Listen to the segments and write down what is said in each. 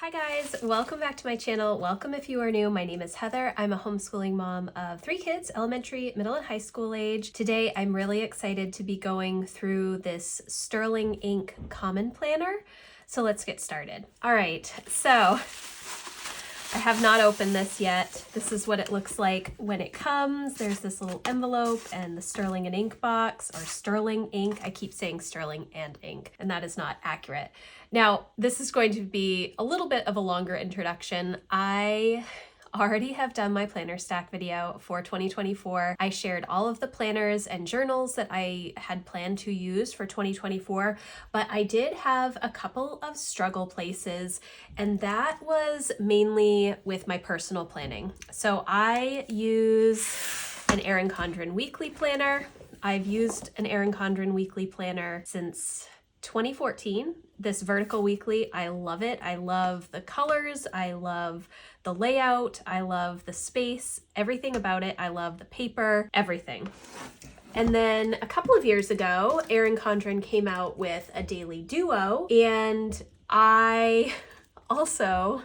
Hi guys, welcome back to my channel. Welcome if you are new. My name is Heather. I'm a homeschooling mom of 3 kids, elementary, middle, and high school age. Today, I'm really excited to be going through this Sterling Ink Common Planner. So let's get started. All right, so I have not opened this yet. This is what it looks like when it comes. There's this little envelope and the Sterling and Ink box, or Sterling Ink. I keep saying Sterling and Ink, and that is not accurate. Now, this is going to be a little bit of a longer introduction. I already have done my planner stack video for 2024. I shared all of the planners and journals that I had planned to use for 2024, but I did have a couple of struggle places, and that was mainly with my personal planning. So I use an Erin Condren weekly planner. I've used an Erin Condren weekly planner since 2014. This vertical weekly, I love it. I love the colors. I love the layout. I love the space, everything about it. I love the paper, everything. And then a couple of years ago, Erin Condren came out with a daily duo, and I also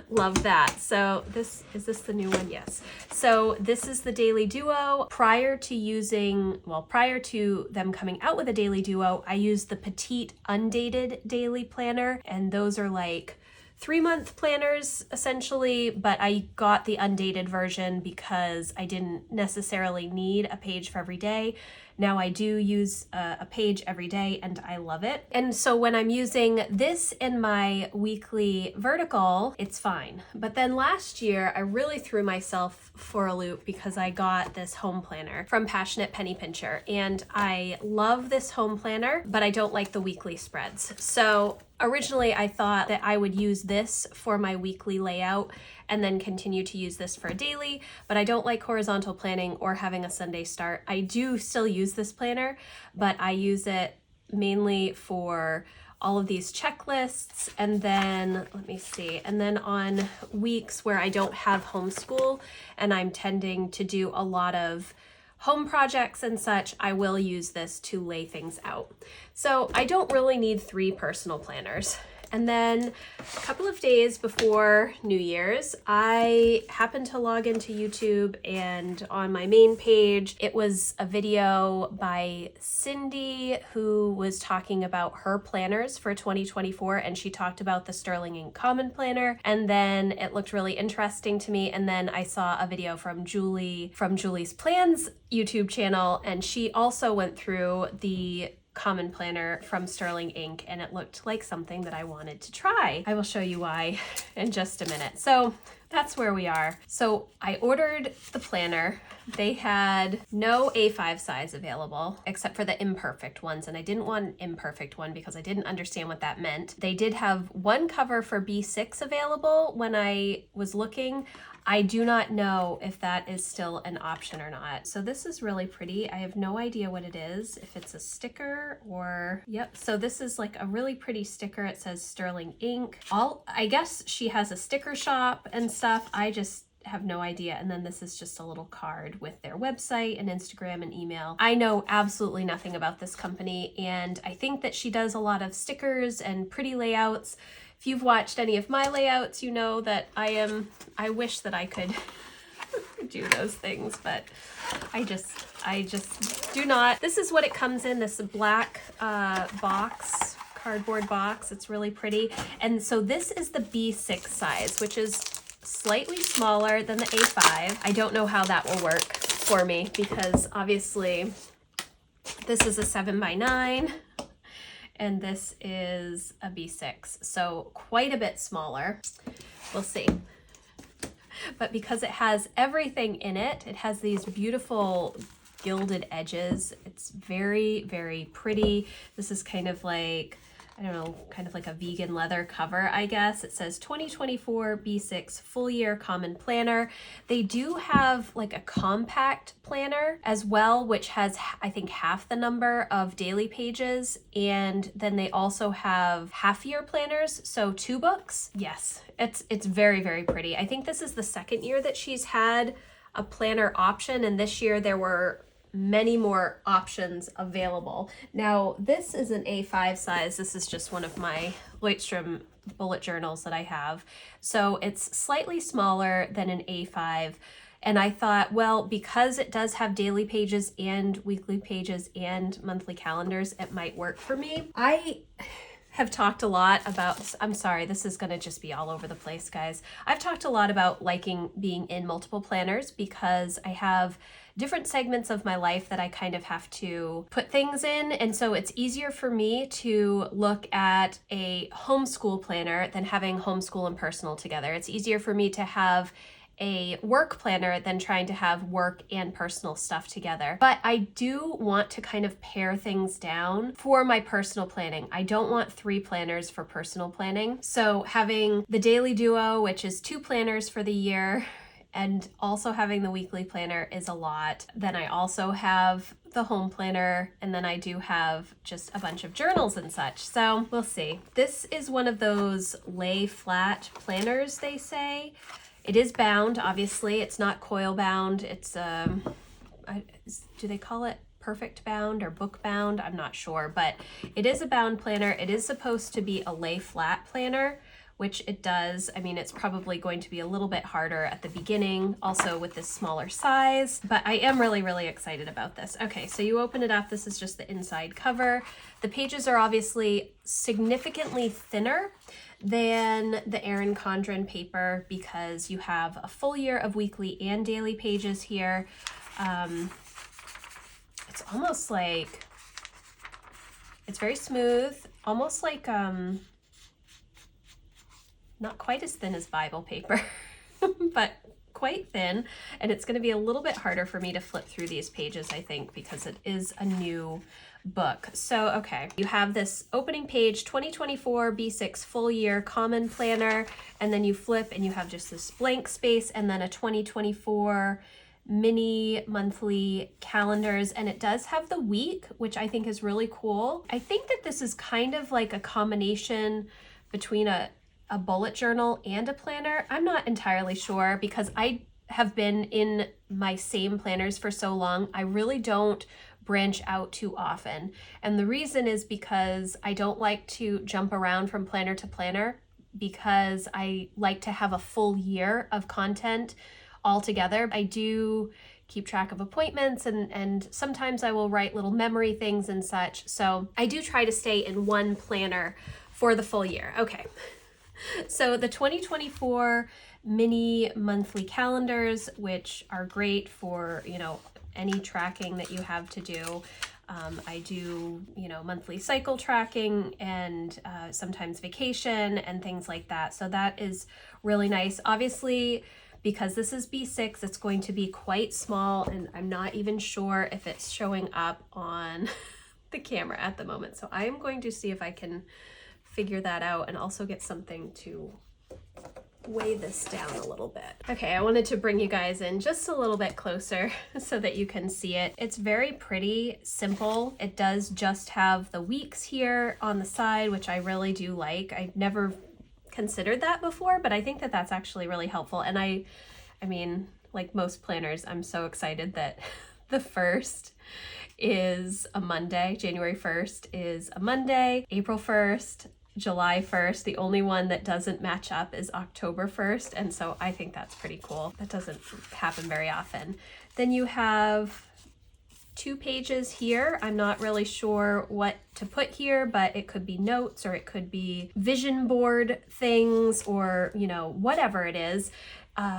love that. So is this the new one? Yes. So this is the Daily Duo. Prior to them coming out with a Daily Duo, I used the Petite Undated Daily Planner, and those are like 3-month planners essentially, but I got the undated version because I didn't necessarily need a page for every day. Now I do use a page every day, and I love it. And so when I'm using this in my weekly vertical, it's fine. But then last year, I really threw myself for a loop because I got this home planner from Passionate Penny Pincher. And I love this home planner, but I don't like the weekly spreads. So originally I thought that I would use this for my weekly layout and then continue to use this for a daily, but I don't like horizontal planning or having a Sunday start. I do still use this planner, but I use it mainly for all of these checklists, and then, let me see, and then on weeks where I don't have homeschool and I'm tending to do a lot of home projects and such, I will use this to lay things out. So I don't really need 3 personal planners. And then a couple of days before New Year's, I happened to log into YouTube, and on my main page, it was a video by Cindy who was talking about her planners for 2024, and she talked about the Sterling Ink Common Planner, and then it looked really interesting to me, and then I saw a video from Julie from Julie's Plans YouTube channel, and she also went through the Common Planner from Sterling Ink, and it looked like something that I wanted to try. I will show you why in just a minute. So that's where we are. So I ordered the planner. They had no A5 size available except for the imperfect ones, and I didn't want an imperfect one because I didn't understand what that meant. They did have one cover for B6 available when I was looking. I do not know if that is still an option or not. So this is really pretty. I have no idea what it is, if it's a sticker or, yep. So this is like a really pretty sticker. It says Sterling Ink. I guess she has a sticker shop and stuff. I just have no idea. And then this is just a little card with their website and Instagram and email. I know absolutely nothing about this company, and I think that she does a lot of stickers and pretty layouts. If you've watched any of my layouts, you know that I wish that I could do those things, but I just do not. This is what it comes in, this black box, cardboard box. It's really pretty. And so this is the B6 size, which is slightly smaller than the A5. I don't know how that will work for me because obviously this is a 7x9. And this is a B6, so quite a bit smaller. We'll see. But because it has everything in it, it has these beautiful gilded edges. It's very, very pretty. This is kind of like, I don't know, kind of like a vegan leather cover, I guess. It says 2024 B6 Full Year Common Planner. They do have like a compact planner as well, which has, I think, half the number of daily pages. And then they also have half-year planners, so 2 books. Yes, it's very, very pretty. I think this is the 2nd year that she's had a planner option, and this year there were many more options available. Now, this is an A5 size. This is just one of my Lloydstrom bullet journals that I have. So it's slightly smaller than an A5. And I thought, well, because it does have daily pages and weekly pages and monthly calendars, it might work for me. I have talked a lot about, I'm sorry, this is going to just be all over the place, guys. I've talked a lot about liking being in multiple planners because I have different segments of my life that I kind of have to put things in. And so it's easier for me to look at a homeschool planner than having homeschool and personal together. It's easier for me to have a work planner than trying to have work and personal stuff together. But I do want to kind of pare things down for my personal planning. I don't want 3 planners for personal planning. So having the daily duo, which is 2 planners for the year, and also having the weekly planner is a lot. Then I also have the home planner, and then I do have just a bunch of journals and such. So we'll see. This is one of those lay flat planners, they say. It is bound, obviously. It's not coil bound. It's, do they call it perfect bound or book bound? I'm not sure, but it is a bound planner. It is supposed to be a lay flat planner, which it does. I mean, it's probably going to be a little bit harder at the beginning, also with this smaller size, but I am really, really excited about this. Okay, so you open it up. This is just the inside cover. The pages are obviously significantly thinner than the Erin Condren paper because you have a full year of weekly and daily pages here. It's almost like, it's very smooth, almost like, not quite as thin as Bible paper, but quite thin. And it's going to be a little bit harder for me to flip through these pages, I think, because it is a new book. So, okay, you have this opening page, 2024 B6 full year common planner, and then you flip and you have just this blank space and then a 2024 mini monthly calendars, and it does have the week, which I think is really cool. I think that this is kind of like a combination between a bullet journal and a planner. I'm not entirely sure because I have been in my same planners for so long. I really don't branch out too often. And the reason is because I don't like to jump around from planner to planner because I like to have a full year of content all together. I do keep track of appointments and sometimes I will write little memory things and such. So I do try to stay in one planner for the full year. Okay. So the 2024 mini monthly calendars, which are great for, you know, any tracking that you have to do. I do, you know, monthly cycle tracking and sometimes vacation and things like that. So that is really nice. Obviously, because this is B6, it's going to be quite small and I'm not even sure if it's showing up on the camera at the moment. So I'm going to see if I can figure that out and also get something to weigh this down a little bit. Okay, I wanted to bring you guys in just a little bit closer so that you can see it. It's very pretty, simple. It does just have the weeks here on the side, which I really do like. I've never considered that before, but I think that that's actually really helpful. And I mean, like most planners, I'm so excited that the 1st is a Monday. January 1st is a Monday. April 1st, July 1st. The only one that doesn't match up is October 1st. And so I think that's pretty cool. That doesn't happen very often. Then you have 2 pages here. I'm not really sure what to put here, but it could be notes or it could be vision board things or, you know, whatever it is.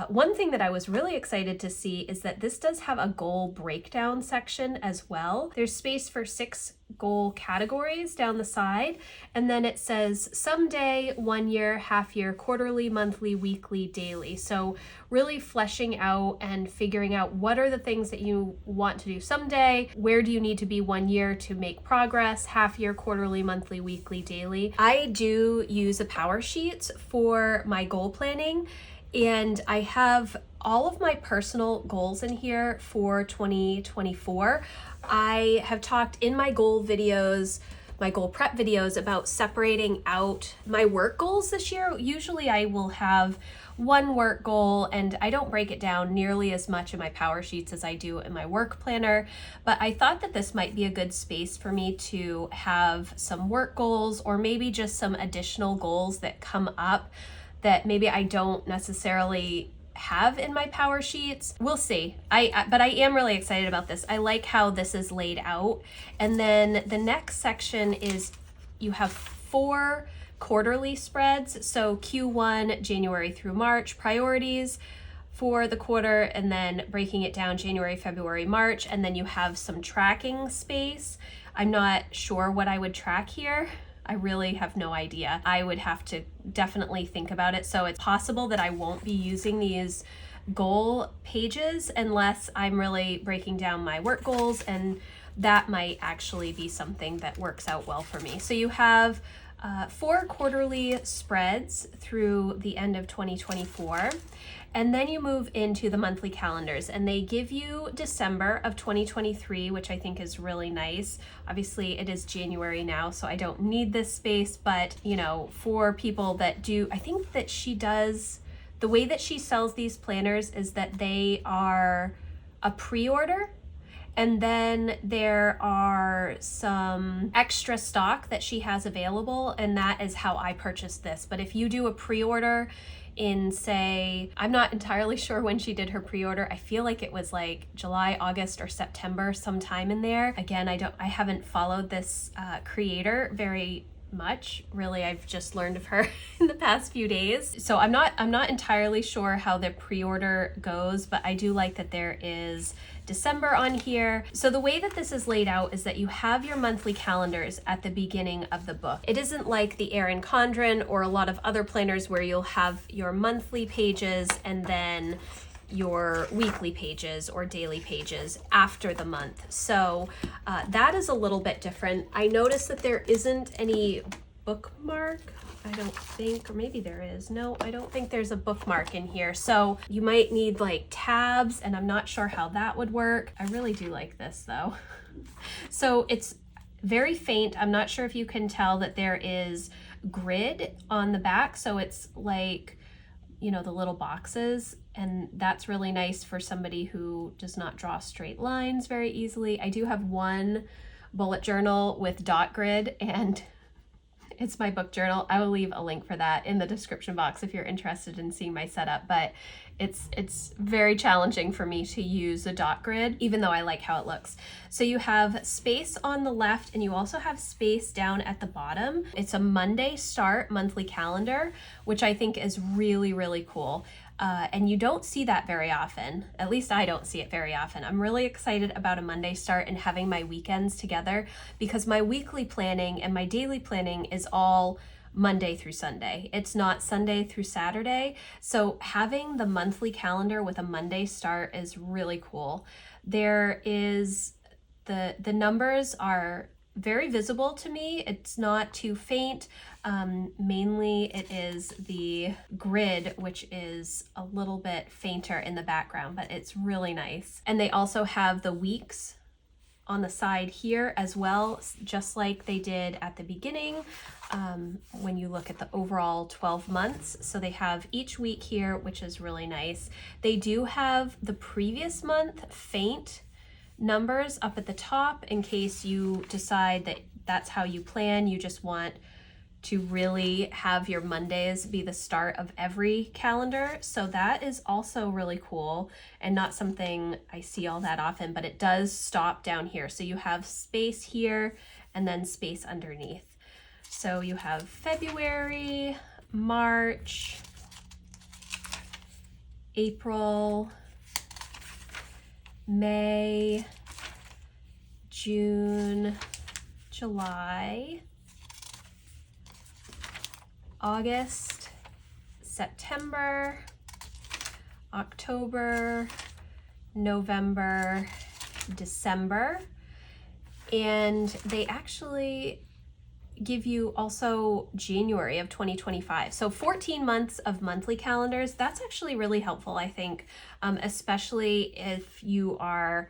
One thing that I was really excited to see is that this does have a goal breakdown section as well. There's space for 6 goal categories down the side, and then it says someday, 1 year, half year, quarterly, monthly, weekly, daily. So really fleshing out and figuring out what are the things that you want to do someday, where do you need to be 1 year to make progress, half year, quarterly, monthly, weekly, daily. I do use a power sheet for my goal planning, and I have all of my personal goals in here for 2024. I have talked in my goal videos my goal prep videos about separating out my work goals this year. Usually I will have one work goal and I don't break it down nearly as much in my power sheets as I do in my work planner, but I thought that this might be a good space for me to have some work goals or maybe just some additional goals that come up that maybe I don't necessarily have in my power sheets. We'll see. But I am really excited about this. I like how this is laid out. And then the next section is you have 4 quarterly spreads. So Q1, January through March, priorities for the quarter, and then breaking it down January, February, March, and then you have some tracking space. I'm not sure what I would track here. I really have no idea. I would have to definitely think about it. So it's possible that I won't be using these goal pages unless I'm really breaking down my work goals, and that might actually be something that works out well for me. So you have 4 quarterly spreads through the end of 2024. And then you move into the monthly calendars, and they give you December of 2023, which I think is really nice. Obviously it is January now, so I don't need this space, but you know, for people that do, I think that she does, the way that she sells these planners is that they are a pre-order, and then there are some extra stock that she has available, and that is how I purchased this. But if you do a pre-order in, say, I'm not entirely sure when she did her pre-order. I feel like it was like July, August, or September, sometime in there. Again, I haven't followed this creator very much. Really, I've just learned of her in the past few days. So I'm not entirely sure how the pre-order goes, but I do like that there is December on here. So the way that this is laid out is that you have your monthly calendars at the beginning of the book. It isn't like the Erin Condren or a lot of other planners where you'll have your monthly pages and then your weekly pages or daily pages after the month. So that is a little bit different. I noticed that there isn't any bookmark, I don't think, or maybe there is. No, I don't think there's a bookmark in here. So you might need like tabs, and I'm not sure how that would work. I really do like this though. So it's very faint. I'm not sure if you can tell that there is grid on the back. So it's like, you know, the little boxes, and that's really nice for somebody who does not draw straight lines very easily. I do have one bullet journal with dot grid, and it's my book journal. I will leave a link for that in the description box if you're interested in seeing my setup, but it's very challenging for me to use a dot grid, even though I like how it looks. So you have space on the left, and you also have space down at the bottom. It's a Monday start monthly calendar, which I think is really, really cool. And you don't see that very often. At least I don't see it very often. I'm really excited about a Monday start and having my weekends together, because my weekly planning and my daily planning is all Monday through Sunday. It's not Sunday through Saturday. So having the monthly calendar with a Monday start is really cool. There is the numbers are very visible to me. It's not too faint. Mainly it is the grid, which is a little bit fainter in the background, but it's really nice. And they also have the weeks on the side here as well, just like they did at the beginning when you look at the overall 12 months. So they have each week here, which is really nice. They do have the previous month faint numbers up at the top in case you decide that that's how you plan. You just want to really have your Mondays be the start of every calendar. So that is also really cool and not something I see all that often, but it does stop down here. So you have space here and then space underneath. So you have February, March, April, May, June, July, August, September, October, November, December, and they actually give you also January of 2025. So 14 months of monthly calendars. That's actually really helpful, I think, especially if you are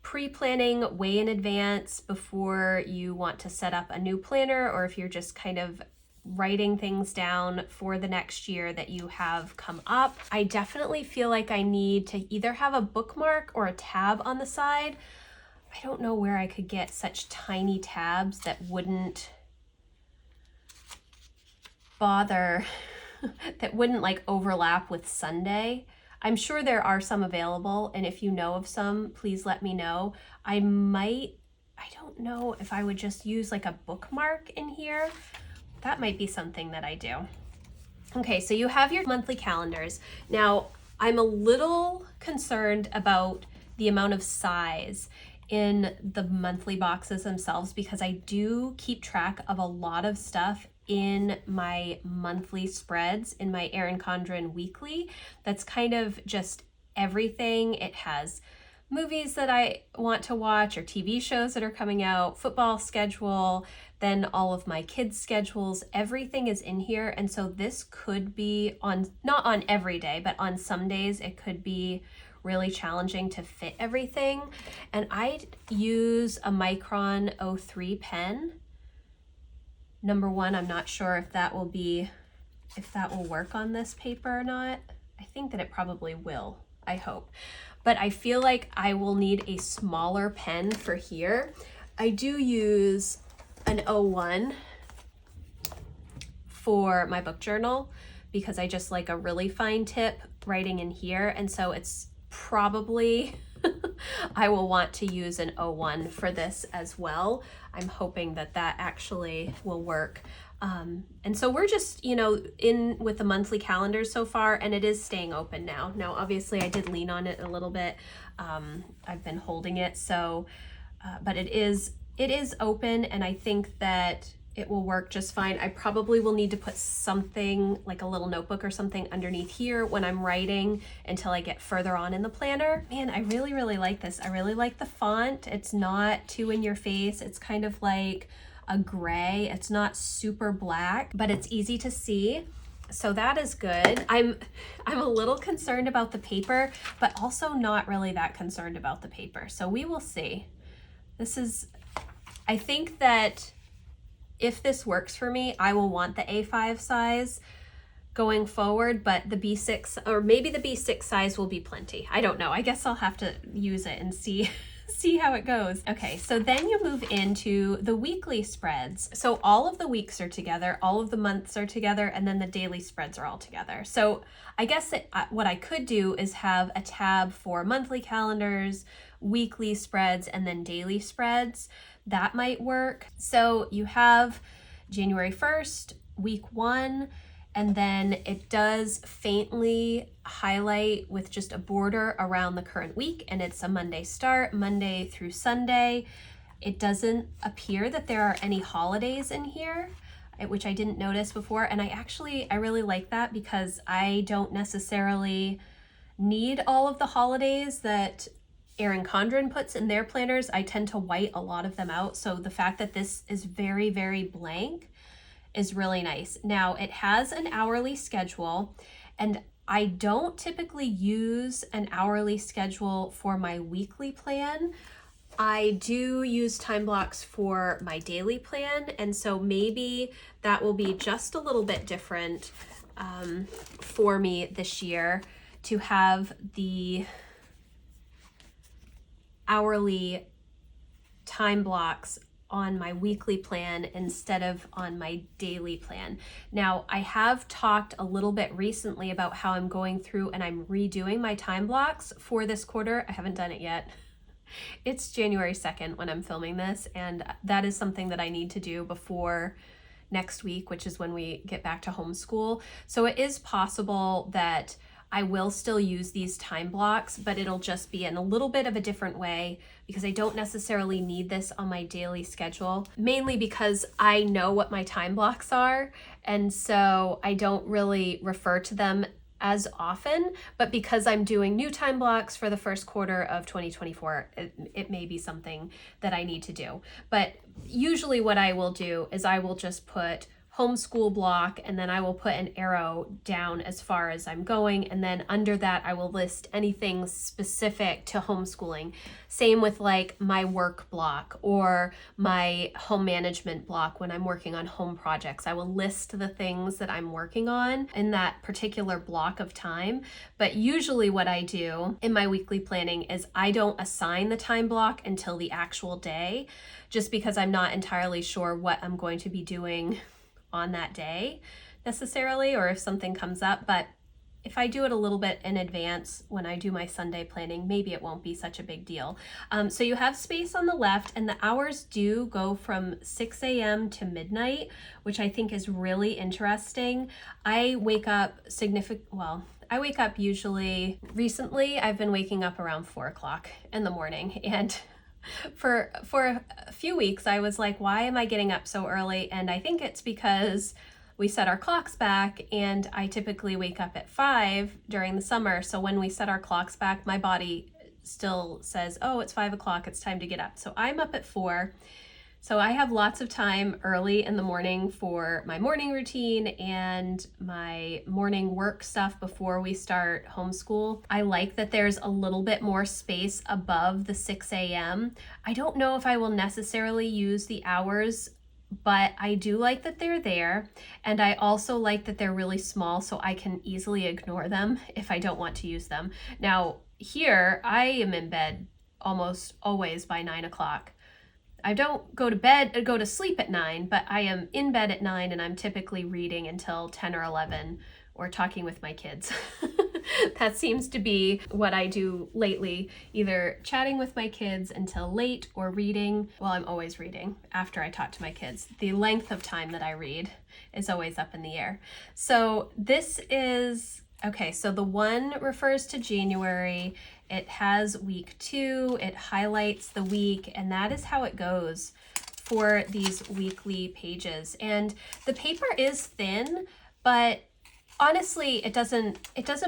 pre-planning way in advance before you want to set up a new planner, or if you're just kind of writing things down for the next year that you have come up. I definitely feel like I need to either have a bookmark or a tab on the side. I don't know where I could get such tiny tabs that wouldn't bother, that wouldn't like overlap with Sunday. I'm sure there are some available, and if you know of some, please let me know. I don't know if I would just use like a bookmark in here. That might be something that I do. Okay, so you have your monthly calendars. Now, I'm a little concerned about the amount of size in the monthly boxes themselves, because I do keep track of a lot of stuff in my monthly spreads, in my Erin Condren weekly. That's kind of just everything. It has movies that I want to watch or TV shows that are coming out, football schedule, then all of my kids' schedules, everything is in here. And so this could be on, not on every day, but on some days it could be really challenging to fit everything. And I use a Micron 03 pen. Number one, I'm not sure if that will work on this paper or not. I think that it probably will, I hope. But I feel like I will need a smaller pen for here. I do use an 01 for my book journal because I just like a really fine tip writing in here. And so it's probably, I will want to use an 01 for this as well. I'm hoping that that actually will work. And so we're just, in with the monthly calendars so far, and it is staying open now. Now, obviously I did lean on it a little bit. I've been holding it, so, but it is open, and I think that it will work just fine. I probably will need to put something like a little notebook or something underneath here when I'm writing until I get further on in the planner. Man, I really, really like this. I really like the font. It's not too in your face. It's kind of like a gray. It's not super black, but it's easy to see. So that is good. I'm a little concerned about the paper, but also not really that concerned about the paper. So we will see. I think that if this works for me, I will want the A5 size going forward, but the B6 or maybe the B6 size will be plenty. I don't know. I guess I'll have to use it and see how it goes. Okay, so then you move into the weekly spreads. So all of the weeks are together, all of the months are together, and then the daily spreads are all together. So I guess what I could do is have a tab for monthly calendars, weekly spreads, and then daily spreads. That might work. So you have January 1st, week 1, and then it does faintly highlight with just a border around the current week, and it's a Monday start, Monday through Sunday. It doesn't appear that there are any holidays in here, which I didn't notice before, and I really like that because I don't necessarily need all of the holidays that Erin Condren puts in their planners. I tend to white a lot of them out, so the fact that this is very, very blank is really nice. Now, it has an hourly schedule, and I don't typically use an hourly schedule for my weekly plan. I do use time blocks for my daily plan, and so maybe that will be just a little bit different for me this year to have the hourly time blocks on my weekly plan instead of on my daily plan. Now, I have talked a little bit recently about how I'm going through and I'm redoing my time blocks for this quarter. I haven't done it yet. It's January 2nd when I'm filming this, and that is something that I need to do before next week, which is when we get back to homeschool. So it is possible that I will still use these time blocks, but it'll just be in a little bit of a different way because I don't necessarily need this on my daily schedule, mainly because I know what my time blocks are, and so I don't really refer to them as often, but because I'm doing new time blocks for the first quarter of 2024, it may be something that I need to do. But usually what I will do is I will just put homeschool block, and then I will put an arrow down as far as I'm going, and then under that I will list anything specific to homeschooling. Same with like my work block or my home management block when I'm working on home projects. I will list the things that I'm working on in that particular block of time. But usually what I do in my weekly planning is I don't assign the time block until the actual day, just because I'm not entirely sure what I'm going to be doing on that day necessarily, or if something comes up. But if I do it a little bit in advance when I do my Sunday planning, maybe it won't be such a big deal. So you have space on the left, and the hours do go from 6 a.m. to midnight, which I think is really interesting. I wake up usually, recently I've been waking up around 4 o'clock in the morning, and for a few weeks I was like, why am I getting up so early? And I think it's because we set our clocks back, and I typically wake up at 5 during the summer. So when we set our clocks back, my body still says, oh, it's 5 o'clock, it's time to get up. So I'm up at 4. So I have lots of time early in the morning for my morning routine and my morning work stuff before we start homeschool. I like that there's a little bit more space above the 6 a.m. I don't know if I will necessarily use the hours, but I do like that they're there. And I also like that they're really small, so I can easily ignore them if I don't want to use them. Now, here I am in bed almost always by 9 o'clock. I don't go to sleep at 9, but I am in bed at 9, and I'm typically reading until 10 or 11 or talking with my kids. That seems to be what I do lately, either chatting with my kids until late or reading. Well, I'm always reading after I talk to my kids. The length of time that I read is always up in the air. So this is, okay, so the one refers to January. It has week 2, it highlights the week, and that is how it goes for these weekly pages. And the paper is thin, but honestly, it doesn't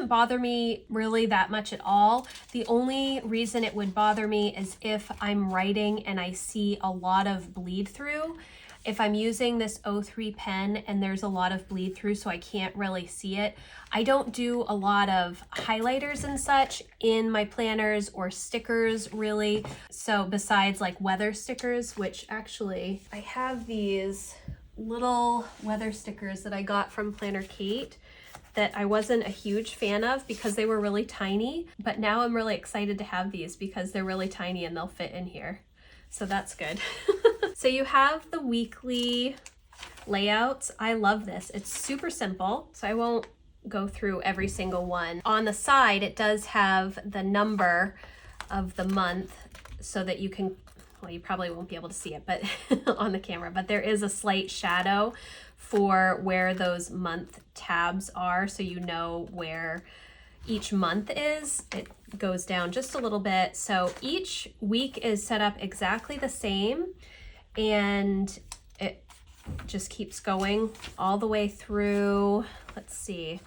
bother me really that much at all. The only reason it would bother me is if I'm writing and I see a lot of bleed through. If I'm using this 03 pen and there's a lot of bleed through so I can't really see it. I don't do a lot of highlighters and such in my planners or stickers really. So besides like weather stickers, which actually I have these little weather stickers that I got from Planner Kate that I wasn't a huge fan of because they were really tiny, but now I'm really excited to have these because they're really tiny and they'll fit in here. So that's good. So you have the weekly layouts. I love this. It's super simple, so I won't go through every single one. On the side, it does have the number of the month so that you can, well, you probably won't be able to see it, but on the camera, but there is a slight shadow for where those month tabs are, so you know where each month is. It goes down just a little bit. So each week is set up exactly the same, and it just keeps going all the way through. Let's see.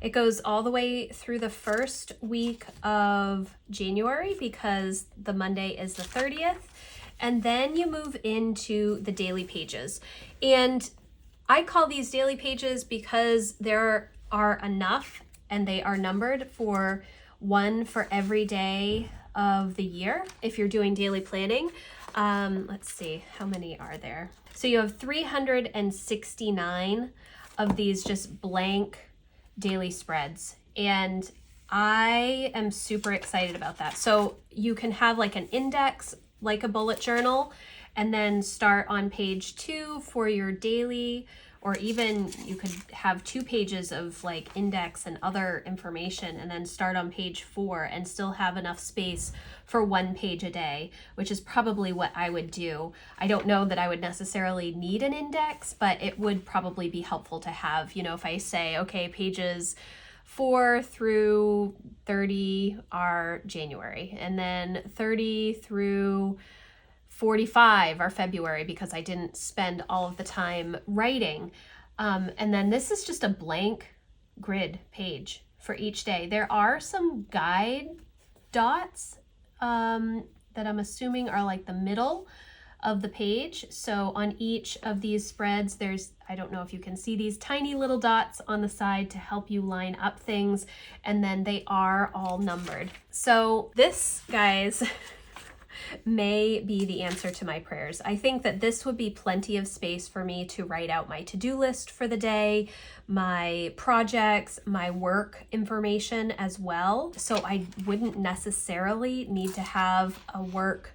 It goes all the way through the first week of January because the Monday is the 30th. And then you move into the daily pages. And I call these daily pages because there are enough and they are numbered for one for every day of the year if you're doing daily planning. Let's see, how many are there? So you have 369 of these just blank daily spreads, and I am super excited about that. So you can have like an index, like a bullet journal, and then start on page 2 for your daily, or even you could have 2 pages of like index and other information and then start on page 4 and still have enough space for 1 page a day, which is probably what I would do. I don't know that I would necessarily need an index, but it would probably be helpful to have, you know, if I say, okay, pages 4 through 30 are January, and then 30 through 45 are February because I didn't spend all of the time writing. And then this is just a blank grid page for each day. There are some guide dots that I'm assuming are like the middle of the page. So on each of these spreads, there's, I don't know if you can see these tiny little dots on the side to help you line up things, and then they are all numbered. So this, guys, may be the answer to my prayers. I think that this would be plenty of space for me to write out my to-do list for the day, my projects, my work information as well. So I wouldn't necessarily need to have a work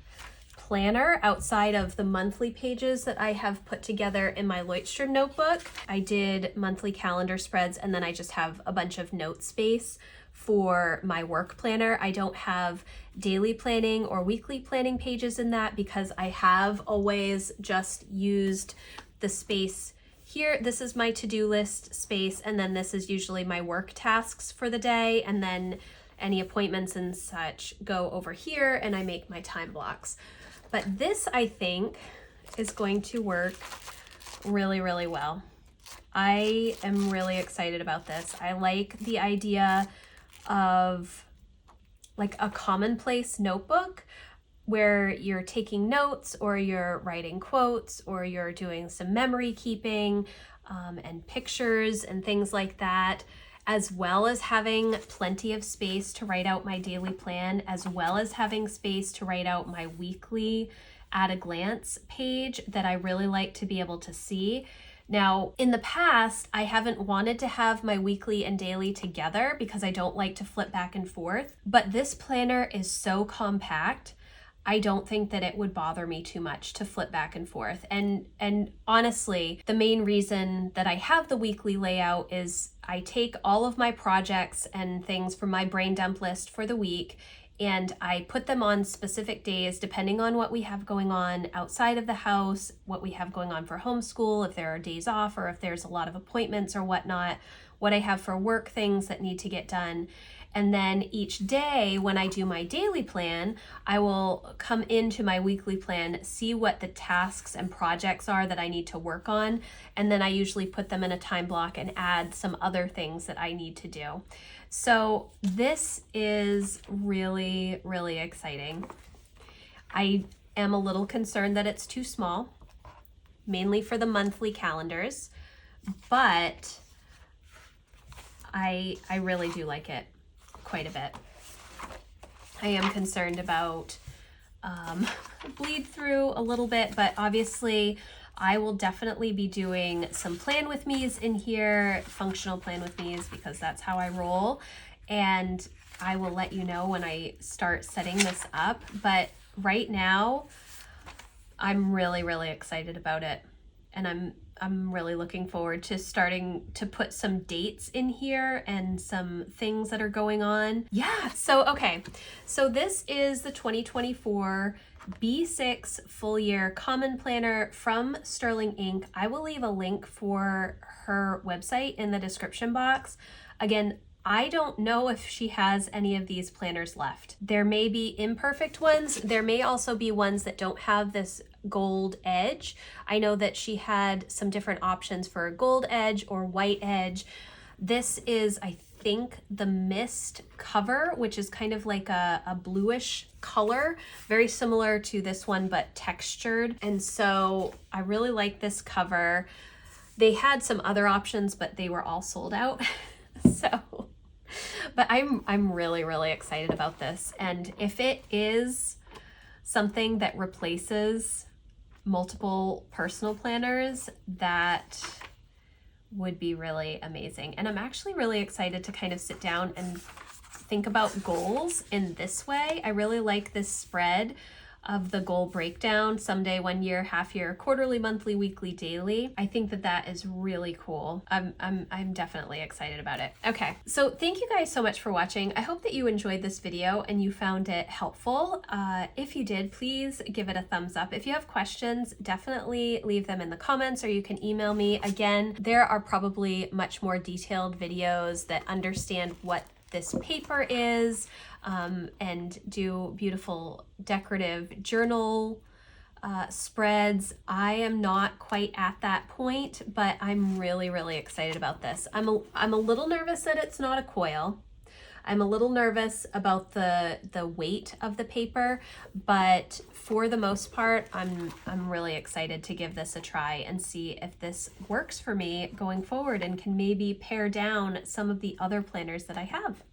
planner outside of the monthly pages that I have put together in my Leutstrom notebook. I did monthly calendar spreads, and then I just have a bunch of note space for my work planner. I don't have daily planning or weekly planning pages in that because I have always just used the space here. This is my to-do list space, and then this is usually my work tasks for the day, and then any appointments and such go over here, and I make my time blocks. But this, I think, is going to work really, really well. I am really excited about this. I like the idea of like a commonplace notebook where you're taking notes or you're writing quotes or you're doing some memory keeping and pictures and things like that, as well as having plenty of space to write out my daily plan, as well as having space to write out my weekly at a glance page that I really like to be able to see. Now, in the past, I haven't wanted to have my weekly and daily together because I don't like to flip back and forth, but this planner is so compact, I don't think that it would bother me too much to flip back and forth. And honestly, the main reason that I have the weekly layout is I take all of my projects and things from my brain dump list for the week, and I put them on specific days depending on what we have going on outside of the house, what we have going on for homeschool, if there are days off or if there's a lot of appointments or whatnot, what I have for work things that need to get done. And then each day when I do my daily plan, I will come into my weekly plan, see what the tasks and projects are that I need to work on, and then I usually put them in a time block and add some other things that I need to do. So this is really, really exciting. I am a little concerned that it's too small, mainly for the monthly calendars, but I really do like it quite a bit. I am concerned about bleed through a little bit, but obviously I will definitely be doing some plan with me's in here, functional plan with me's, because that's how I roll. And I will let you know when I start setting this up. But right now, I'm really, really excited about it. And I'm really looking forward to starting to put some dates in here and some things that are going on. Yeah, so okay. So this is the 2024 B6 full year common planner from Sterling Inc. I will leave a link for her website in the description box. Again, I don't know if she has any of these planners left. There may be imperfect ones. There may also be ones that don't have this gold edge. I know that she had some different options for a gold edge or white edge. This is, I think, the mist cover, which is kind of like a bluish color, very similar to this one, but textured. And so I really like this cover. They had some other options, but they were all sold out. So, but I'm really, really excited about this. And if it is something that replaces multiple personal planners, that would be really amazing. And I'm actually really excited to kind of sit down and think about goals in this way. I really like this spread of the goal breakdown: someday, 1 year, half year, quarterly, monthly, weekly, daily. I think that that is really cool. I'm definitely excited about it. Okay, so thank you guys so much for watching. I hope that you enjoyed this video and you found it helpful. If you did, please give it a thumbs up. If you have questions, definitely leave them in the comments, or you can email me. Again, there are probably much more detailed videos that understand what this paper is, and do beautiful decorative journal spreads. I am not quite at that point, but I'm really, really excited about this. I'm a little nervous that it's not a coil. I'm a little nervous about the weight of the paper, but for the most part, I'm really excited to give this a try and see if this works for me going forward and can maybe pare down some of the other planners that I have.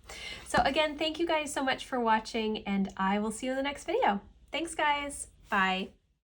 So again, thank you guys so much for watching, and I will see you in the next video. Thanks guys. Bye.